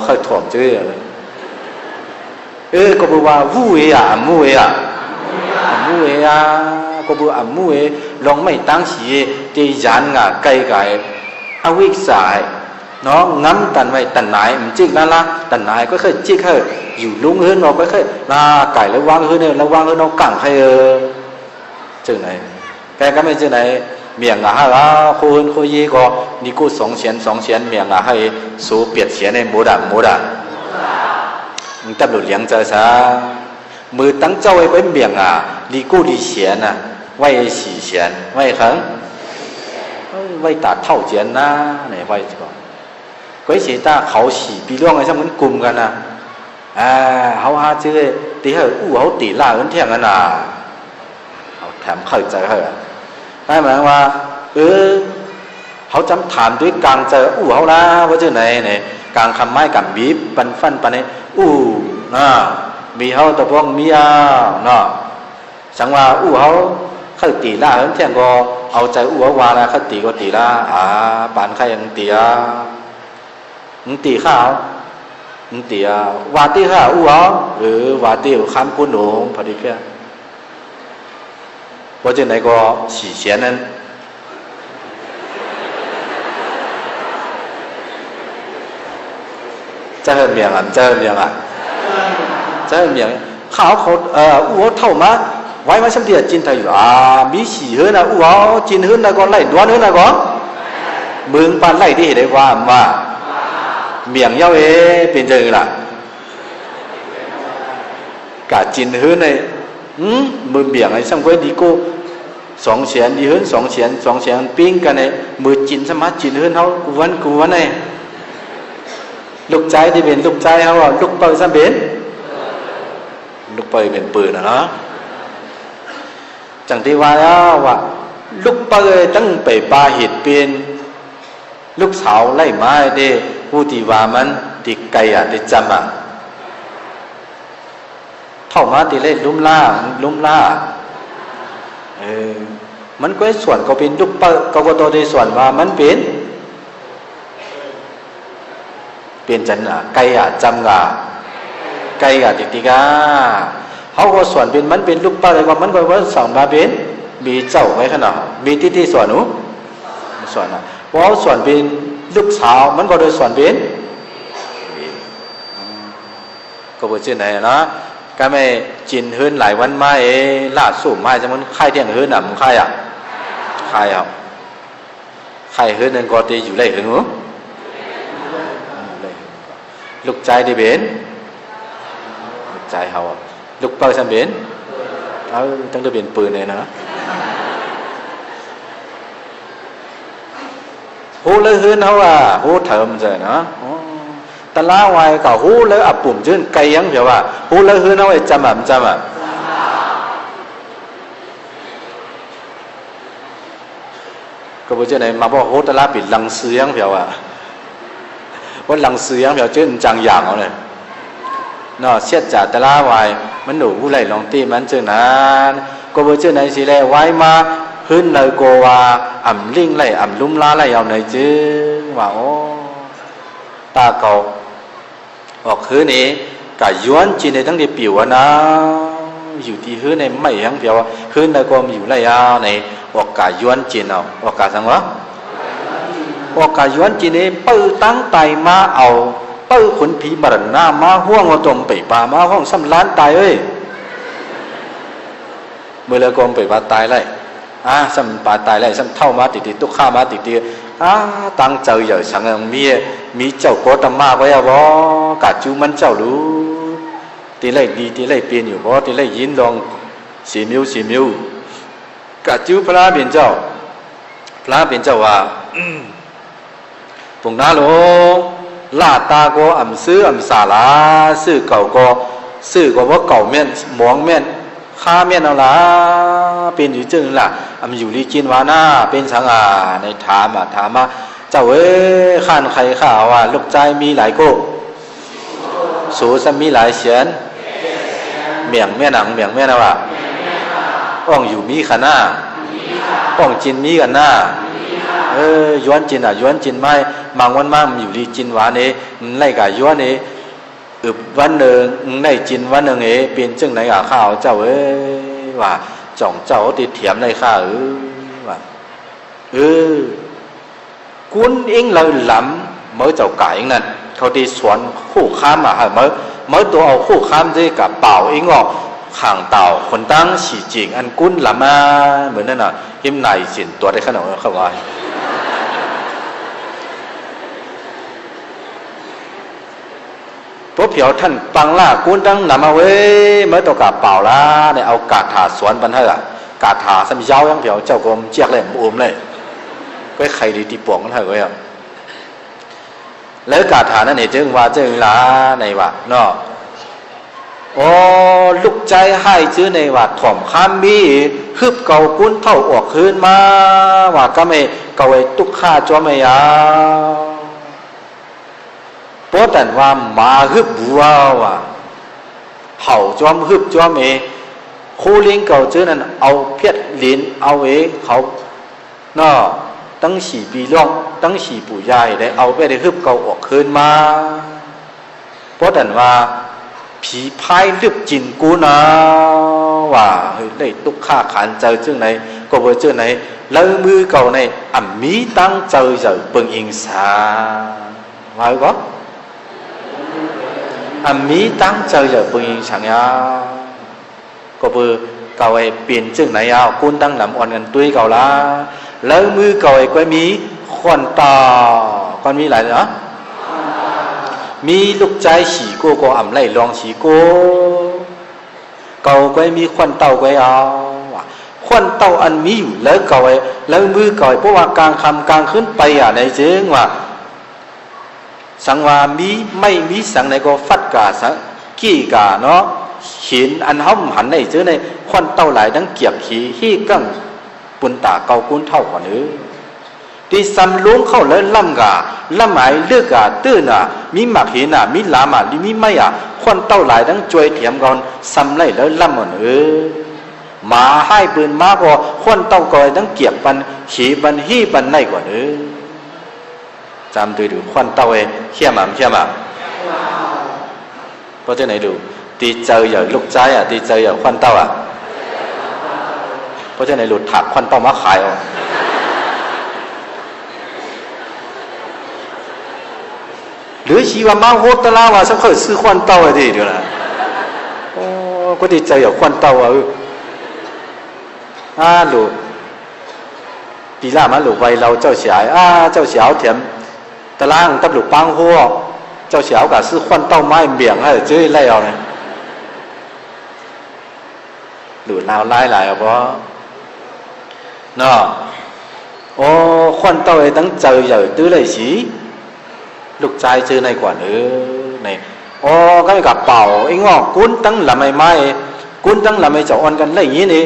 เคยถ่วงเจอก็บอกว่าวูเอะมูเอะมูเอะก็บอกมูเอลองไม่ตั้งสีเจียนงาไกลไกอวิสายเนาะงั้มตันไว้ตันไหนมันจิกนั่นละตันไหนก็เคยจิกเคยอยู่ลุงเฮือนเราก็เคยลาไก่แล้ววางเฮือนเนี่ยแล้ววางเฮือนเรากังให้จึงไหนแกก็ไม่จึงไหนเมียงอ่ะฮะโคเฮือนโคยี่ก็นี่กู2,000เมียงอ่ะให้สูเปียดเสียในหมูด่ามึงตับหลุดเลี้ยงเจอซะมือตั้งเจ้าไว้เป็นเมียงอ่ะดีกูดีเสียน่ะไว้สีเสียนไว้ครั้งไว้ตาเท่าเจียนนะไหนไว้ก่อนก็เสียตาเขาสีปีร่วงไอ้ช่างมันกลุ่มกันนะเขาหาเจอตีเขาเขาตีล่ากันเที่ยงกันนะเขาแถมเข้าใจเขาได้หมายว่าเขาจำถามด้วยกลางเจอเขาละว่าเจอไหนเนี่ยกลางคำไม้กับบีบปันฟันปันเนี่ยนะมีเขาตะพงมีเนาะสังว่าเขาเขาตีล่ากันเที่ยงก็เอาใจเขาว่าละเขาตีก็ตีล่าปานใครยังตีมึงตีข้าวมึงตีว่าตีข้าวหรือว่าตีข้ามกุนหนูพอดีแค่ว่าจะไหนก็สีเสียนั้นจะเห็นเมียงข้าวเขาเท่ามาไว้มาสัมเดียจินไทยอยู่มีสีเฮือนจินเฮือนก็ไล่ดวนเฮือนก็มึงปานไล่ที่เห็นได้ว่ามาเมียงเย้าเป็นจังล่ะกะจินเฮือนในมือเมียงไอ้สังเวยดีโก้2,000ดีเฮือน2,000ปิ้งกันในมือจินสมาจินเฮือนเฮากูวันในลูกใจที่เป็นลูกใจเฮาลูกเปิดซะเป็นลูกเปิดเป็นปืนเนาะจังที่ว่าว่าลูกเปิดตั้งไปปาหิดเป็นลูกสาวไล่ไม้เด้ผู้ที่ว่ามันติไกลได้จำเท่ามาติเล่ลุ่มล่ามันก็ส่วนก็เป็นลูกเปิดก็ตัวในส่วนว่ามันเป็นจันไกลจำไกลติกาเขาก็ส่วนเป็นมันเป็นลูกเปิดว่ามันก็ว่าสอนมาเป็นมีเจ้าไว้ขนาดมีที่ส่วนหนูส่วนเพราะส่วนเป็นลูกสาวมันก็โดยส่วนเป็นก็บอกชื่อไหนนะก็ไม่จินเฮือนหลายวันมาล่าสูบมาจะมันไข่เที่ยงเฮือนมันไข่ไข่เฮือนนั่นก็ตีอยู่ไรเฮือนหนูลูกใจได้เป็นลูกใจเขาลูกเปิดสัมเป็นตั้งแต่เป็นปืนเลยนะหูเลยเฮือนเขาหูเถิมเลยนะตะล้าวายก็หูเลยปุ่มยื่นไกลยังเดี๋ยวว่าหูเลยเฮือนเขาจำก็บอกเจ้าไหนมาบอกหูตะล้าปิดลังเสียงเดี๋ยวว่าลังเสียงเดี๋ยวยื่นจังอย่างเอาเลยเนาะเสียจ่าตะล้าวายมันหนูผู้ไรลองตีมันเจ้านั้นก็บอกเจ้าไหนสิแลไว้มาขึ้นเลยกว่าลิงไล่ลุ่มล้าไล่เอาไหนจื้อว่าตาเก่าออกคืนนี้กะย้อนจีนในทั้งที่ปิวนะอยู่ที่คืนในไม่ยังเดียวคืนในก็มีอยู่ไล่เอาในออกกะย้อนจีนเอาออกกะสังวะออกกะย้อนจีนนี้เปิดตั้งไตมาเอาเปิดขนผีมรณะมาห่วงเอาตรงไปป่ามาห้องซ้ำล้านตายเมื่อเลยกรมไปป่าตายไล่สัมปาตายเลยสัมเท่ามาติตุกข้ามาติตั้งเจ้าใหญ่สังมีเจ้าโกตมาไว้บ่กะจูมันเจ้ารู้ตีไล่ดีตีไล่เปลี่ยนอยู่บ่ตีไล่ยินลองสีมิวกะจูพระเป็นเจ้าว่าปุ่งน้าโลลาตาก็ซื้อสาลาซื้อเก่าก็ซื้อก็ว่าเก่าแม่นมองแม่นข้าเมียนเอาละเป็นอยู่จึงล่ะอยู่ลีจินวาน่าเป็นสังในถามเจ้าข้านใครข้าว่าลูกใจมีหลายโก้สูสมีหลายเสียนเมียงแม่หนังเมียงแม่นะว่าอ่องอยู่มีขันหน้าอ่องจินมีกันหน้า ย้อนจินย้อนจินไม่บางวันมากอยู่ดีจินหวานไล่กับย้อนวันหนึ่งได้จินวันหนึ่งเป็นจึงไหนกับข้าวเจ้าว่าจ่องเจ้าติดเถียมในข้าว่ากุ้นเองเลยล้ำเมื่อเจ้าไก่นั่นเขาตีสวนคู่ข้ามเมื่อตัวเอาคู่ข้ามที่กับเป่าเองออกข่างเต่าคนตั้งฉีจริงอันกุ้นล้ำมาเหมือนนั่นน่ะยิ้มไหนสินตัวได้ขนาดนั้นเขาว่าพวกเผียวท่านปังล่ากุ้นตั้งนำมาเว้เมื่อตัวกับเป่าละเนี่ยเอากาถาสวนบันเทอะกาถาสมัยยาวยังเผียวเจ้ากรมเจียกเลยอุ้มเลยก็ใครดีตีป่วงกันเถอะก็ยังแล้วกาถานั่นเองจึงว่าจึงละในว่าเนาะโอ้ลูกใจให้ชื่อในว่าถ่อมข้ามมีฮึบเก่ากุ้นเท่าออกคืนมาว่าก็ไม่เก่าไอ้ตุกข้าจ้อไม่ยาวเพราะแต่ว่ามาฮึบบัวว่าเห่าจ้อมฮึบจ้อมคู่ลิงเก่าชื่อนั้นเอาเพียรลิ้นเอาเขาเนาะตั้งสี่ปีล่องตั้งสี่ปู่ยายได้เอาไปได้ฮึบเก่าออกคืนมาเพราะแต่ว่าผีพายลึกจินกูนะว่าเฮ้ยได้ตุกข้าขันเจอชื่อไหนก็เบอร์ชื่อไหนแล้วมือเก่าในมีตั้งเจอเปิงอิงสาว่าก็มีตั้งเจอเปิงอิงสังยาก็เบอร์เก่าเปลี่ยนชื่อไหนกุ้นตั้งหนำอ่อนกันตุ้ยเก่าละแล้วมือเก่าก็มีขวัญตาก็มีอะไรเนาะมีลูกใจฉีโก้ก็ไล่ลองฉีโก้เก่าก็มีขวัญเต่าก็ขวัญเต่าอันมีอยู่แล้วเก่าแล้วมือเก่าเพราะว่ากลางคำกลางขึ้นไปในเจิงว่าสังวามีไม่มีสังในก็ฟัดกาสังกี้กาเนาะเห็นอันห้อมหันในเจิงในขวัญเต่าหลายดังเกียบขี้ที่กั้งปุนตาเก่ากุ้นเท่ากว่านี้ที่ซ้ำล้วงเข้าแล้วล่ำกาล่ำหมายเลือกกาตื้นมีหมักเห็นมีลามาดิมีไม่ควันเต้าหลายทั้งจวยเถียมก่อนซ้ำไล่แล้วล่ำหมดมาให้ปืนมาพอควันเต้าก่อยทั้งเกียบปันขี่ปันฮีปันไล่กว่านี้จำดูควันเต้าเขี้ยมเขี้ยมเพราะเจ้าไหนดูตีเจออย่างลูกใจตีเจออย่างควันเต้าเพราะเจ้าไหนหลุดถักควันเต้ามาขายหรือชีวามาโหตลาว่าสักคนซื้อควันเต้าอะไรดีเดี๋ยวนะโอ้ก็ดีใจอย่างควันเต้าหลุดปีล่ามาหลุดไวเราเจ้าเสียเจ้าเสียวเถียมตลางตับหลุดปังหัวเจ้าเสียวกับซื้อควันเต้าไม้เบี่ยงให้เจ้ยไล่เอาเนี่ยหลุดลาวไล่หลายเพราะเนาะโอ้ควันเต้าไอ้ตั้งเจออย่างตื้อเลยสิลูกใจชื่อในกว่านี่อ๋อก็มีกับเป่าไอ้งอกกุ้นตั้งละไม่กุ้นตั้งละไม่เจ้าอ่อนกันเลยอย่างนี้นี่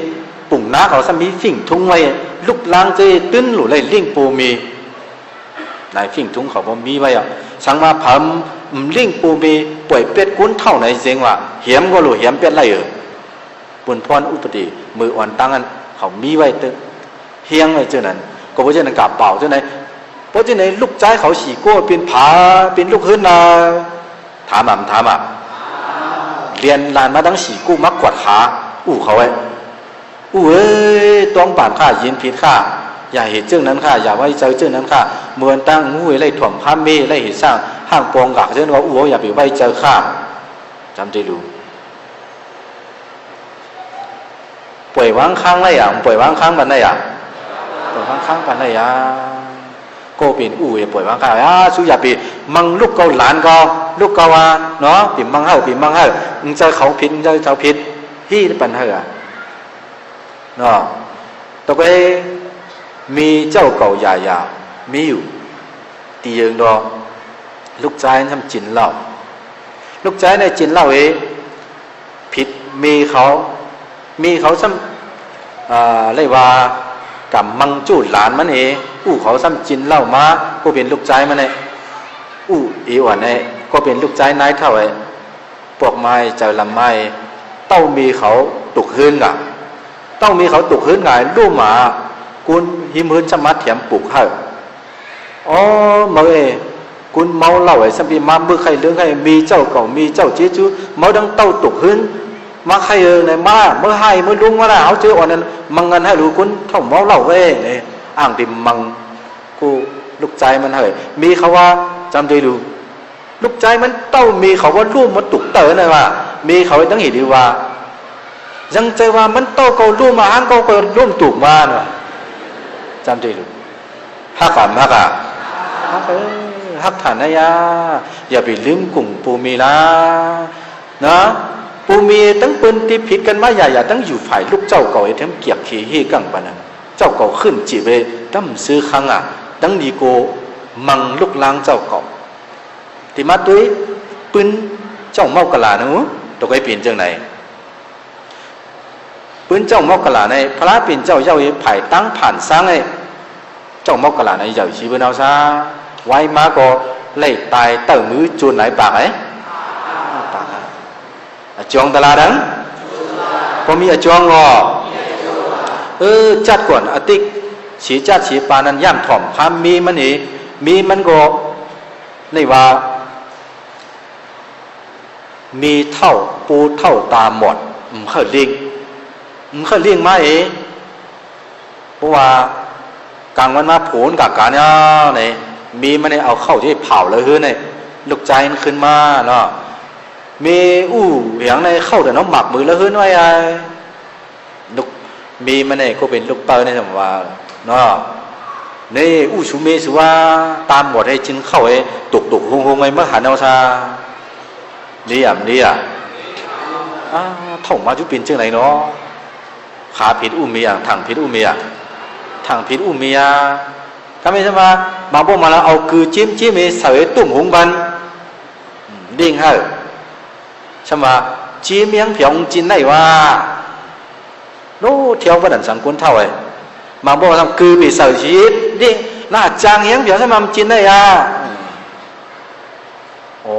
ปุ่งน้าเขาซ้ำมีฟิ่งทุ่งไว้ลูกล้างเจตื้นหลุดเลยเลี้ยงปูมีนายฟิ่งทุ่งเขาบ่มีไว้สังมาพัมเลี้ยงปูมีป่วยเป็ดกุ้นเท่าไหนเสียงว่าเหี่ยมก็หลุดเหี่ยมเป็ดไรปุ่นพรอุปติมืออ่อนตั้งอันเขามีไว้ตึเฮียงไว้เจ้านั้นก็เพราะฉะนั้นกับเป่าเจ้าไหนเพราะฉะนั้นลูกใจเขาฉีโก้เป็นผาเป็นลูกขึ้นนาถามเรียนลานมาตั้งฉีกู้มักกวดขาเขาไว้ต้องป่านข้ายินผิดข้าอย่าเห็นเจ้านั้นข้าอย่าไว้ใจเจ้านั้นข้าเมื่อตั้งไล่ถ่วมข้ามเมไล่เห็นสร้างห้างปองกักเจ้านั้นว่าอย่าไปไว้ใจข้าจำใจดูป่วยวางข้างไรป่วยวางข้างบันไรป่วยวางข้างบันไรก็เป็นป่วยวางข้างสู้อย่าไปมังลูกเกาหลานก็ลูกเกาเนาะปิ่มมังเฮาใจเขาผิดใจเขาผิดที่ปัญหาเนาะต่อไปมีเจ้าเก่าใหญ่มีอยู่ตีเองดอกลูกใจทำจินเหล้าลูกใจในจินเหล้าผิดมีเขาซ้ำเรียกว่ากับมังจูดหลานมันเขาซ้ำจินเหล้ามาก็เป็นลูกใจมันอ่อนก็เป็นลูกใจนายเท่าปวกไม้เจอลำไม้เต้ามีเขาตุกหื้นต้องมีเขาตุกหื้นไงลูกหมา กุนหิมหืนจะมาเถียมปลุกให้อ๋อเมื่อกุนเมาเหล้าไอ้สัมพีมาเมื่อใครเรื่องใครมีเจ้าเก่ามีเจ้าเจ๊จูเมาดังเต้าตุกหืนมาใครในมาเมื่อให้เมื่อลุงว่าเอาเจออ่อนนั้นมังเงินให้รู้กุนท่องเมาเหล้าเว้ยเนี่ยอ่างดิมมังกูลูกใจมันเฮ้ยมีเขาว่าจำใจดูลูกใจมันเต้ามีเขาว่าร่วมมาตุกเต๋อนะว่ามีเขาตั้งหิดีว่ายังใจว่ามันเต้าเขาร่วมมาอันเขาร่วมตุกมาเนาะจำใจดูฮักอ่ะฮักอ่ะฮักฐานนะยาอย่าไปลืมกลุ่มปูมีนะนะปูมีตั้งปืนที่ผิดกันมาอย่าตั้งอยู่ฝ่ายลูกเจ้าเก่าไอ้เทมเกียกขี้เฮกังปะนะเจ้าเก่าขึ้นจีเวตั้มซื้อครั้งอ่ะตั้งดีโกมังลูกล้างเจ้าเก่าที่มาด้วยปืนเจ้าเมากะลานะตัวไอ้เปลี่ยนจังไหนปืนเจ้าเมากะลาในพระเปลี่ยนเจ้าเย้าไอ้ไผ่ตั้งผ่านสร้างไอ้เจ้าเมากะลาในเย้าชีวิตเอาซะไว้มาก็ไล่ตายเต่ามือจูนไหนปากไอ้ปากจองตลาดังพอมีจองก็จัดก่อนอติกฉีจัดฉีปานันย่ำถ่อมพามมีมันนี่มีมันก็ในว่ามีเท่าปูเท่าตาหมดเขาเลี้ยงมาเองเพราะว่ากลางวันมาผูนกับการเนี่ยมีมันเนี่ยเอาเข้าที่เผาเลยเฮ้ยเนี่ยลูกใจมันขึ้นมาเนาะมีเหวี่ยงในเข้าแต่น้องหมักมือแล้วเฮ้ยน้อยไอ้ลูกมีมันเนี่ยก็เป็นลูกเตอร์ในสมว่าเนาะนี่ชูเมสุว่าตามหมดให้จินเข้าไอ้ตุกหงไอ้เมื่อหันเอาซานี่ถ่องมาจุปินเจ้าไหนเนาะขาผิดมีทางผิดมีทางผิดมีก็ไม่ใช่ว่าบางพวกมาแล้วเอาคือจิ้มไอ้ใส่ตุ่มหงบันดิ้งให้ใช่ไหมจิ้มยังเพียงจินไหนว่าโน้เที่ยววันนั้นสังกุนเท่าไอ้บางพวกทำคือไปใส่ชีสดิ้งน่าจางยังเพียงใช่ไหมจินได้โอ้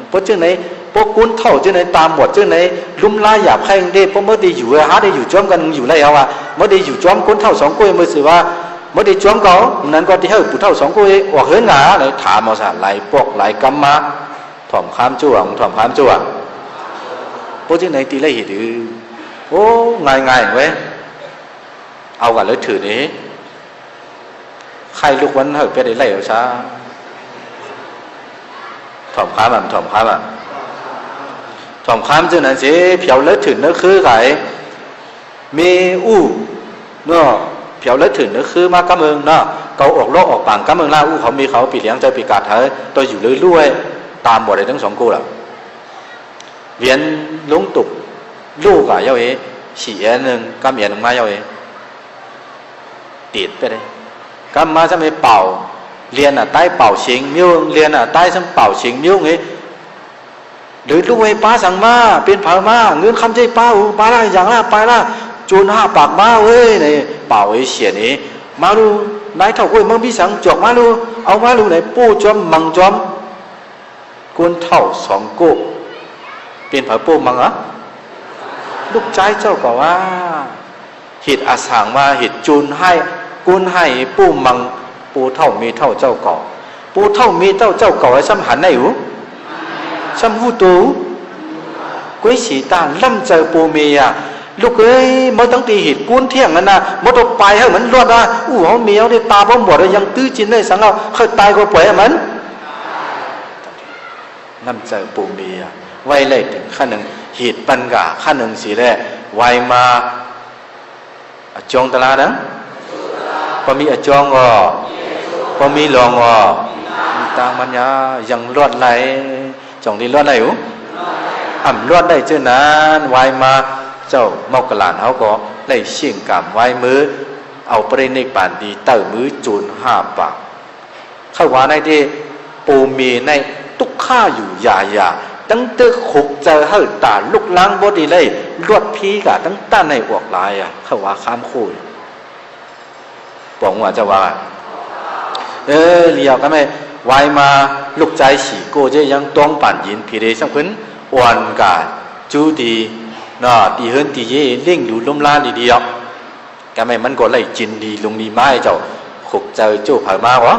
เพราะเจ้าไหนพวกกุนเท่าเจ้าไหนตามหมดเจ้าไหนลุ่มลายหยาบแข้งเด็กเพราะเมื่อได้อยู่หาได้อยู่จ้อมกันอยู่ไรเอาเมื่อได้อยู่จ้อมกุนเท่าสองกุ้ยเมื่อสิว่าเมื่อได้จ้อมเขานั้นก็ที่ให้ปู่เท่าสองกุ้ยออกเหินหงาเลยถามเอาซะไหลปอกไหลกำมาถ่อมข้ามจ้วงพวกเจ้าไหนตีไรหิดโอ้ง่ายเว้ยเอากันเลยถือนี้ใครลูกวันเฮ้ยไปได้ไรเอาซะถ่อมข้ามถ่อมข้ามเจ้านั้นสิเผียวเลือดถึงนั่นคือไงมีเนาะเผียวเลือดถึงนั่นคือมากำเมืองเนาะเขาออกโลกออกป่างกำเมืองล่าเขามีเขาปีเลี้ยงใจปีกาดเธอตัวอยู่เรื่อยๆตามหมดเลยทั้งสองกูล่ะเวียนลุงตุกลูกอะเย้าฉี่หนึ่งกำเอียนมาเย้าติดไปเลยกำมาจะไม่เป่าเรียนใต้เป่าชิงมิ้วเรียนใต้ฉันเป่าชิงมิ้วงี้หรือลูกไอ้ป้าสั่งมาเป็นเผามาเงินคำใจป้าป้าละอย่างละไปละจูน5 ปากมาเว้ยในเป่าไอ้เสียนี้มาลูนายเท่ากุ้ยมึงพี่สั่งจอกมาลูเอามาลูไหนปู้จอมมังจอมกุนเท่า2 กุเป็นเผาปู้มังลูกใจเจ้าก็ว่าหิดอาสังมาหิดจูนให้กุนให้ปู้มังปูเท่ามีเท่าเจ้าก่อปูเท่ามีเจ้าก่อไอ้ซ้ำหันไหนอยู่ซ้ำหูตูกุ้ยสีตาล่ำเจอปูเมียลูกเอ้ยเมื่อตั้งตีหิดกุ้นเที่ยงนั่นนะเมื่อตกไปให้มันรอดเขาเมียวได้ตาบ้องบดยังตื้อจินได้สังเอาเคยตายก็ปล่อยมันล่ำเจอปูเมียไว้เลยถึงขั้นหนึ่งหิดปันกะขั้นหนึ่งสีแรกไวมาจองตลาดนะพอมีจองก็พอมีลองก็มีตางมันยายังรอดไหลจองที่รอดไหลอยู่รอดได้เจ้านั้นไวมาเจ้าเมากลานเขาก็ได้เชี่ยงกรรมไว้มือเอาประเด็นในป่านดีเต่ามือจูน5 ปากเข้าว่าในที่ปูมีในตุกข้าอยู่ยาตั้งเตอขุกเจอให้ตาลุกล้างบดีเลยรวดพีกะตั้งต้านในอวกลายเข้าว่าข้ามคู่บอกว่าจะว่าเลี้ยวกันไหมไวมาลูกใจสีโกจะยังต้องปั่นยินผีเดชสังคุณวันกาจูดีน่ะตีเฮินตีเย่เล่งดูลมล้านดีเดียว cái mày mình có lấy chín đi lùng đi mai cháu khục chơi chú phải ma quá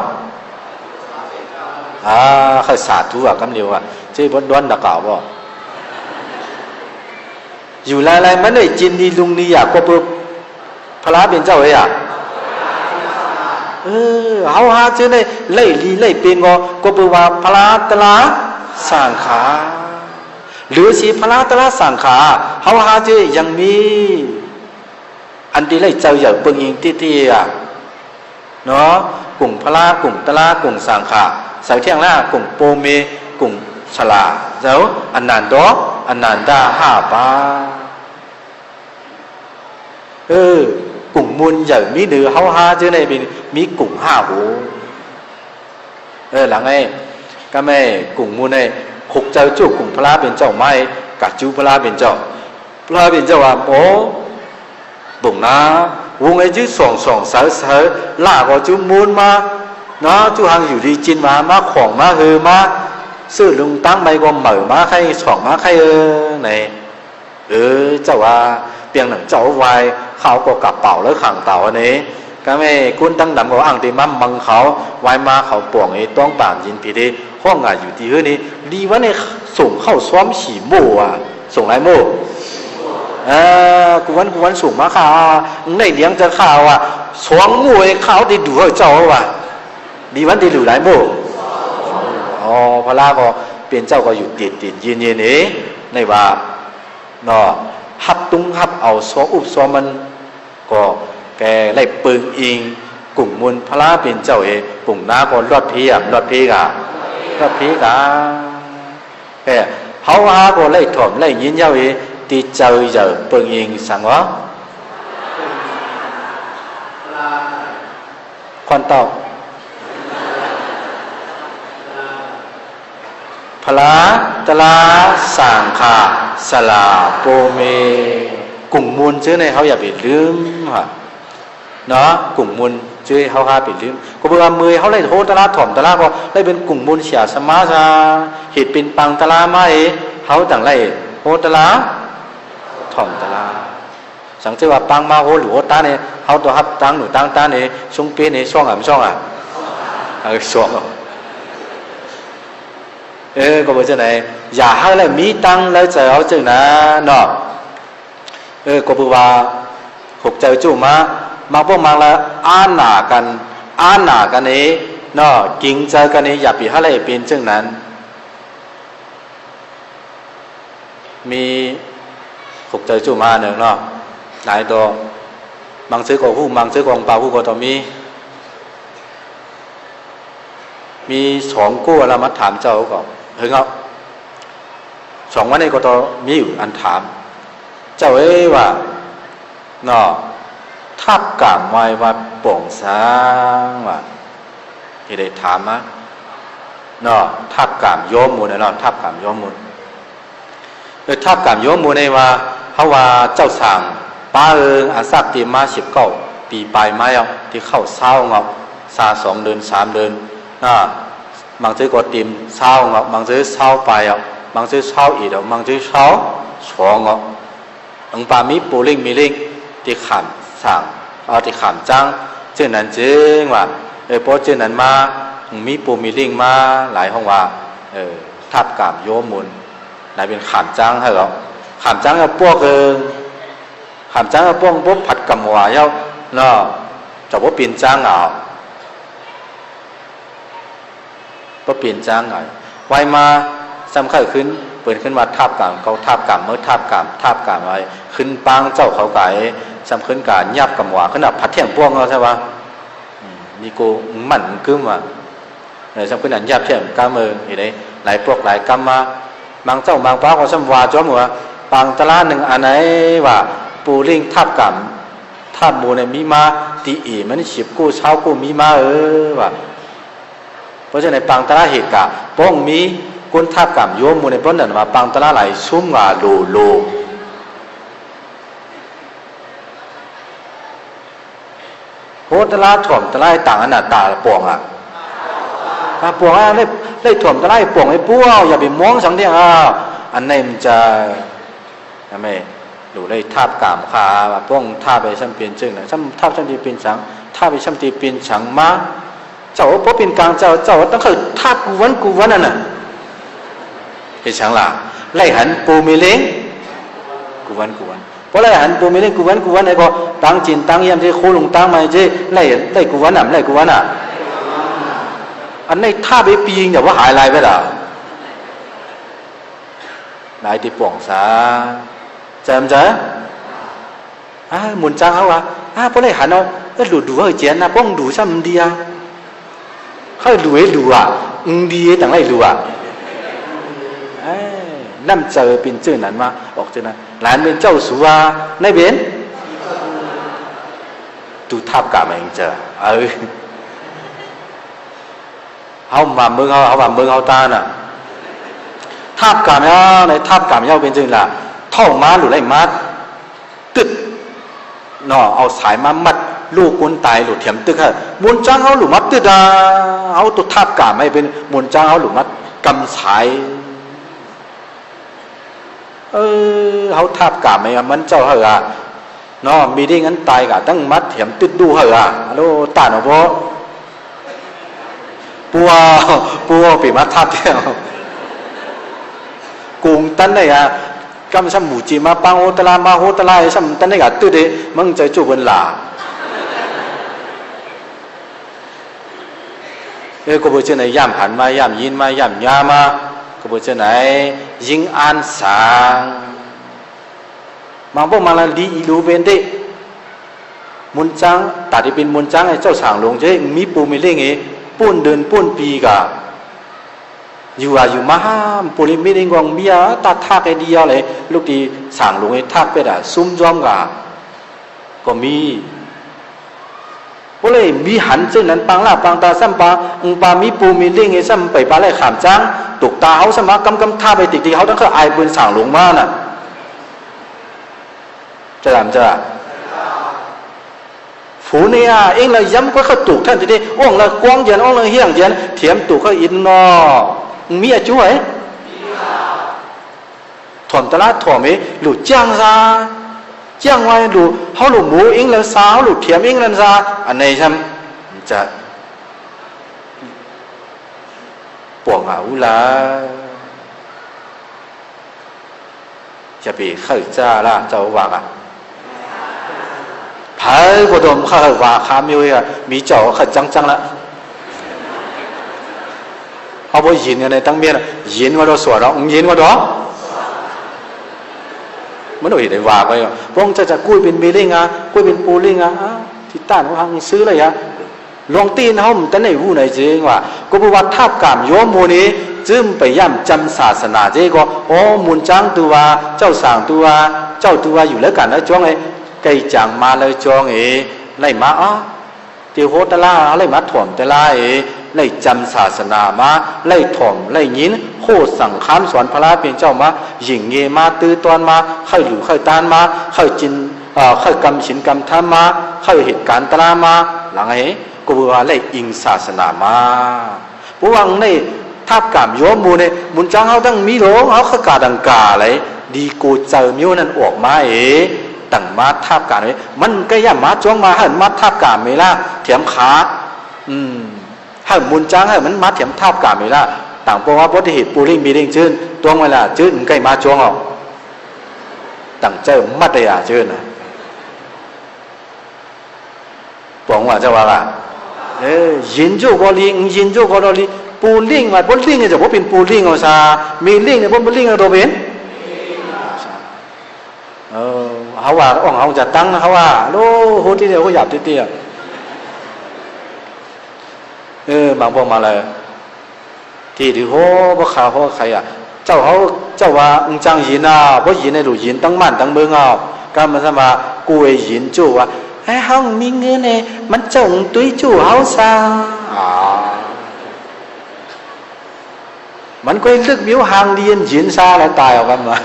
khơi xả thú à cắm liều à chứ vẫn đoán đặc cảo bỏอยู่ไล่ๆมันได้จินดีลุงนี่อ่ะก็ปุ๊บพระเป็นเจ้าเอ้ยอ่ะเฮาหาชื่อได้ไล่ลีไล่เป็นก็ปุ๊บว่าพระตละสังขาหรือสิพระตละสังขาเฮาหาชื่อยังมีอันที่ไล่เจ้าอย่างเปิงอิงที่อ่ะเนาะกลุ่มพระกลุ่มตละกลุ่มสังขาสายเที่ยงล่ากลุ่มโปเมกลุ่มฉลาเจ้าอันนันโดอันนันดาห้าปากลุ่มมูลใหญ่มีหรือเฮาหาชื่อในเป็นมีกลุ่มห้าหูหลังไงก็ไม่กลุ่มมูลในหกเจ้าจู่กลุ่มพระเป็นเจ้าไม่กัดจูพระเป็นเจ้าพระเป็นเจ้าว่าโอ้บุ๋งนะวงไอ้ชื่อสองเสาล่าก็จูมูลมาเนาะจูหังอยู่ดีจินมาของมามาซื้อลุงตั้งไปก็เหม่อมาใครสองมาใครไหนเจ้าว่าเปียงหนังเจ้าไว้เขาก็กระเป๋าแล้วขังเต่าอันนี้ก็ไม่คุณตั้งดำก็อ่างตีมั่มมังเขาไว้มาเขาป่วงไอ้ต้องป่านยินพีดีห้องงานอยู่ที่นี้ดีว่าเนี่ยส่งเข้าซ้อมฉี่โม่ส่งไรโม่กูวันส่งมาข่าวในเลี้ยงจะข่าวสวงมวยข่าวที่ดูเจ้าดีวันที่ดูไรโม่พระลาก็เป็นเจ้าก็อยู่ติดยืนนี้ในว่าเนาะฮับตุ้งฮับเอาซ้ออุบซ้อมันก็แกไล่ปืนอิงกลุ่มมูลพระเป็นเจ้าเองกลุ่มน้าก็รอดพีกะแกเขาหาก็ไล่ถ่อมไล่ยินเจ้าเองตีเจ้าเจอปืนอิงสั่งว่าควันเต่าพระตละสังขาสลาโปเมกลุ่มมูลชื่อในเขาอย่าไปลืมเนาะกลุ่มมูลชื่อเขาหาไปลืมก็บอกว่ามือเขาไล่โหตละถ่อมตละก็ไล่เป็นกลุ่มมูลเสียสมาชาเหตุเป็นปังตละไม่เขาต่างไล่โหตละถ่อมตละสังเกตว่าปังมาโหหรือโหตาเนี่ยเขาตัวฮับตังหรือตังตาเนี่ยช่วงปีเนี่ยช่วงไม่ช่วงช่วงก็บอกจะไหนอย่าให้เลยมีตังแล้วจะเอาจึงนะเนาะก็บอกว่าหกใจจู่มาพวกมังละอ่านหนากันนี้เนาะกิงใจกันนี้อย่าปีให้เลยเป็นจึงนั้นมีหกใจจู่มาหนึ่งเนาะหลายตัวบางซื้อของผู้บางซื้อของเปล่าผู้ก็ต้องมีสองกู้เรามาถามเจ้าก่อนเฮ้ยสองวันนี้ก็ต้องมีอยู่อันถามเจ้าว่าเนาะทับกามไว้ว่าป่งสร้างว่าที่ได้ถามนะเนาะทับกามโยมมูลเนาะทับกามโยมมูลทับกามโยมมูลในว่าเขาว่าเจ้าสั่งป้าอาศักตีมา19 ปีไปมาที่เข้าเศร้าซา2 เดือน 3 เดือนบางทีก็ติมเศร้าบางทีเศร้าไปบางทีเศร้าอีกบางทีเศร้าสององค์ปามีปูลิงมีลิงที่ขามสั่งที่ขามจังเช่นนั้นจริงว่าเพราะเช่นนั้นมามีปูมีลิงมาหลายห้องว่าทับกามโยมุนไหนเป็นขามจังให้หรอขามจังกับพวกขามจังกับพวกผัดกับหัวเนาะจะว่าเป็นจังก็เปลี่ยนจ้างหน่อยไว้มาซ้ำเข้าขึ้นเปิดขึ้นมาทับกามเขาทับกามเมื่อทับกามไว้ขึ้นปังเจ้าเขาไก่ซ้ำขึ้นการยับกับหวาขึ้นแบบพัดเที่ยงพวงเราใช่ปะนี่กูหมั่นกึ้มซ้ำขึ้นอันยับเที่ยงกามมืออย่างนี้หลายพวกหลายกามมาบางเจ้าบางป้าเขาซ้ำวาจ้อมหัวปังตะล่าหนึ่งอันไหนว่าปูลิงทับกามทับมูในมีมาตีมันฉิบกู้เช้ากู้มีมาว่าเพราะฉะนั้นปังตระเหตุกะป้องมีกุนทับกับโยมมูในพ้นนั้นว่าปังตระไหลซุ่มว่าโลโหตระถ่อมตระต่างอันน่ะตาป่องตาป่องได้ถ่อมตระป่องไอ้พวกอย่าไปมองสังเดียงอันไหนมันจะทำไม đủ đây tháp cảm khá và bông tháp về xăm biến chừng này xăm tháp xăm đi biến trắng tháp về xăm đi biến trắng má cháu bố biến càng cháu tăng khởi tháp cú vấn này thì chẳng là lấy hẳn bù mì lên cú vấn bố lấy hẳn bù mì lên cú vấn này có tăng chín tăng em thì khô lùng tăng mà chứ lấy cú vấn à anh này tháp về biến giờ có hại lại vậy đó lại thì bỏng xa chém chứ muốn trang hả bố lấy hẳn nó đủ hơi chén na bông đủ xăm đi à hơi đủ à đi tặng lại đủ à năm giờ bên trênนั้นมาออกจากนั้นหลานเป็นเจ้าสัวในเบนดูทับกะมาเองเจอเขามาเมืองเขามาเมืองเขาตาน่ะทับกะเนี่ยในทับกะเนี่ยเป็นจริงล่ะท่องม้าหรือไรม้าตึดเนาะเอาสายม้ามัดลูกคนตายหลุดเถียมตึกฮะมุนจ้างเขาหลุดมัดตึดอ่ะเอาตัวทับกะไม่เป็นมุนจ้างเขาหลุดมัดกำสายเขาทับกะไม่มันเจ้าเหรอเนาะมีได้งั้นตายกะตั้งมัดเถียมตึดดูเหรอโลตาหนอบ่ปัวปีมัดทับเที่ยวกุงตันได้อ่ะกำซ้ำหมูจีมาปังโฮตลามาโฮตลาซ้ำตันได้กะตึดเดมึงใจจูบนหลาก็บอกเจ้าไหนย่ำหันมาย่ำยินมาย่ำยามาก็บอกเจ้าไหนยิงอันสางบางพวกมาละดีอีรูเป็นเด็กมุนจังตัดที่เป็นมุนจังไอ้เจ้าสางหลวงเจ้มีปูมีเล่งไอ้ปูนเดินปูนปีกะอยู่มาห้ามปูริมีเล่งกองเบียตัดทักไอ้เดียวเลยลูกดีสางหลวงไอ้ทักไปด่าซุ่มจ้อมกะก็มีก็เลยมีหันเช่นนั้นปังล่าปังตาซ้ำปาปามีปูมีเล่งไอ้ซ้ำไปปลาไหลขามจ้างตกตาเขาสมากำท่าไปติดเขาตั้งแต่ไอ้ปืนสางหลวงมาน่ะจะทำจะฝูเนี่ยเองเลยย้ำก็เขาตุกท่านทีนี้อ่องเลยกว้างเย็นอ่องเลยเฮี้ยงเย็นเถียมตุกเขาอินนอมีอาจุ้ยถ่อมตลาดถ่อมไอ้หลุดจ้างซาจ้างไว้ดูเขาหลุดหมูเองเลยสาวหลุดเถียมเองเลยซาอันไหนใช่ไหมจะปวงเอาละจะไปเข้าจ้าละเจ้าว่าอ่ะพายก็โดนเข้าว่าข้ามอยู่อ่ะมีเจ้าเข้าจังละเอาไปยินกันในตั้งเมียนยินว่าเราสวดเรายินว่าเรามันเอาเหตุใดว่าไปอ่ะพวกจะกุ้ยเป็นเบลิ่งอ่ะกุ้ยเป็นปูลิ่งอ่ะที่ต้านเขาหังซื้อเลยอ่ะลองตีนเขาแต่ในวูไหนจริงว่าก็บอกว่าทับกามโยมโมนี้จึงไปย่ำจำศาสนาเจ๊ก็โอ้มุนจ้างตัวเจ้าสั่งตัวเจ้าตัวอยู่แล้วกันแล้วจ้องไอ้ไก่จางมาเลยจ้องไอ้ไล่มาอ๋อเตียวโฮตะล่าไล่มาถ่วมตะล่าไอ้ไล่จำศาสนามาไล่ถ่วมไล่ยินโคสั่งค้ามสอนพระเป็นเจ้ามาหญิงเงมาตื้อตอนมาเข้าหลู่เข้าตานมาเข้าจินเข้ากำฉินกำทำมาเข้าเหตุการณ์ตรามาหลังไอ้ก็บอกว่าไล่อิงศาสนามาเพราะว่าในทับกามโยมมูเนี่ยมุนจังเขาตั้งมีหลงเขาขกาดังกาเลยดีกูเจอมิวนั้นออกมาตั้งมาทับกามเลยมันก็ย่ามาจ้วงมาให้มาทับกามไม่ละเถียมขาให้มุนจังให้มันมาเถียมทับกามไม่ละต่างเพราะว่าพุทธิเหตุปูริงมีเร่งจื้นตัวเวลาจื้นใกล้มาจ้วงออกตั้งเจอมัดเลยจื้นนะบอกว่าจะว่าละยินจูก็ลิงยินจูก็ลิงปูลิงมาปูลิงเนี่ยจะว่าเป็นปูลิงเอาซะมีลิงเนี่ยปูลิงเอาตัวเป็นเขาว่าอ่องเขาจะตั้งนะเขาว่าโลโหที่เดียวก็หยาบที่เตี้ยบางพวกมาเลยที่ถือโหพวกข่าวพวกใครอ่ะเจ้าเขาเจ้าว่าจังยินอ่ะเพราะยินในดูยินตั้งมั่นตั้งเมืองเอาการมันสมากูเอยินจูว่าไอ้ห้องมีเงินเนี่ยมันจงตุ้ยจู่เฮาซามันก็ลึกมิ้วหางเรียนยินซาแล้วตายออกกันมา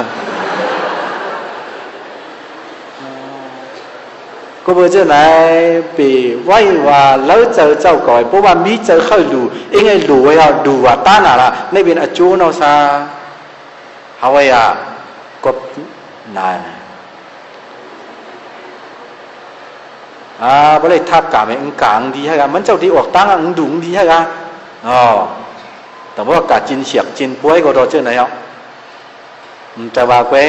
ก็เบอร์เจ้าไหนปีไหว้ว่าแล้วเจอเจ้าก่อยเพราะว่ามีเจอเข้าดูเองไอ้ดูไว้เอาดูว่าต้านอะไรไม่เป็นอาจูนเอาซาเฮาไว้ก็นาน บ่ได้ทับกะไม่กลางดีให้กะมันเจ้าที่ออกตั้งดุงดีให้กะแต่ว่ากะจินเสียกจินป่วยก็รอเจ้าไหนอ่ะแต่ว่าเว้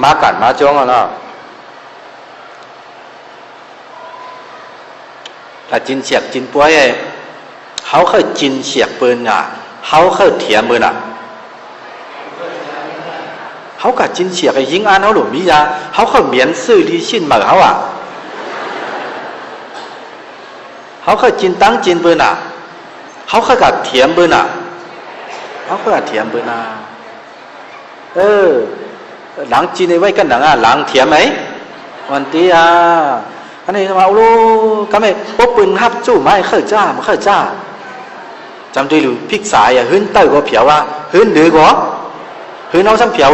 มากันมาจ้องอ่ะเนาะกะจินเสียกจินป่วยเขาเคยจินเสียกปืนอ่ะเขาเคยเถียมปืนอ่ะเขากะจินเสียกยิงอันเขาหลุมมียาเขาเคยเหมียนซื่อดีชินมาเขาอ่ะเขาเคยจินตั้งจินปืนอ่ะเขาเคยกับเถียมปืนอ่ะเขาเคยกับเถียมปืนอ่ะหลังจินไว้กันหนังอ่ะหลังเถียมไหมวันที่อันนี้มาลูก็ไม่ปุ๊บปืนฮับจู่ไม่เคยจ้าไม่เคยจ้าจำได้หรือพิกษาอย่าหื้นเต้าก็เผียวว่าหื้นหรือก็หื้นเอาซ้ำเผียว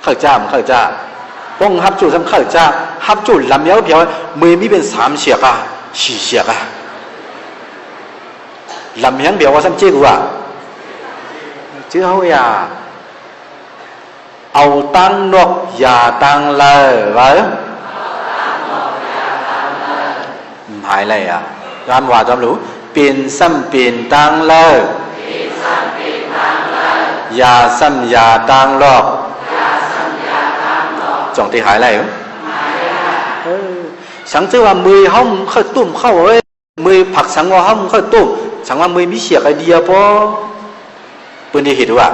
เคยจ้าไม่เคยจ้าป้องฮับจู่ซ้ำเคยจ้าฮับจู่ลำเย้าเผียวมือมีเป็น3 เสียกอ่ะ4 เสียกอ่ะลำเย้าเผียวว่าซ้ำเจ๊กูอ่ะเจ้าอย่าเอาตั้งนกอย่าตั้งเลยไว้หายเลยอ่ะย้อนว่าจำรู้เปลี่ยนซ้ำเปลี่ยนตั้งเลยอย่าซ้ำอย่าตั้งหรอกจงที่หายเลยสังเกตว่ามือห้องเข้าตุ่มเข้าเอ้ยมือผักสังว่าห้องเข้าตุ่มสังว่ามือมีเสียกไอเดียพอปืนที่เห็นว่า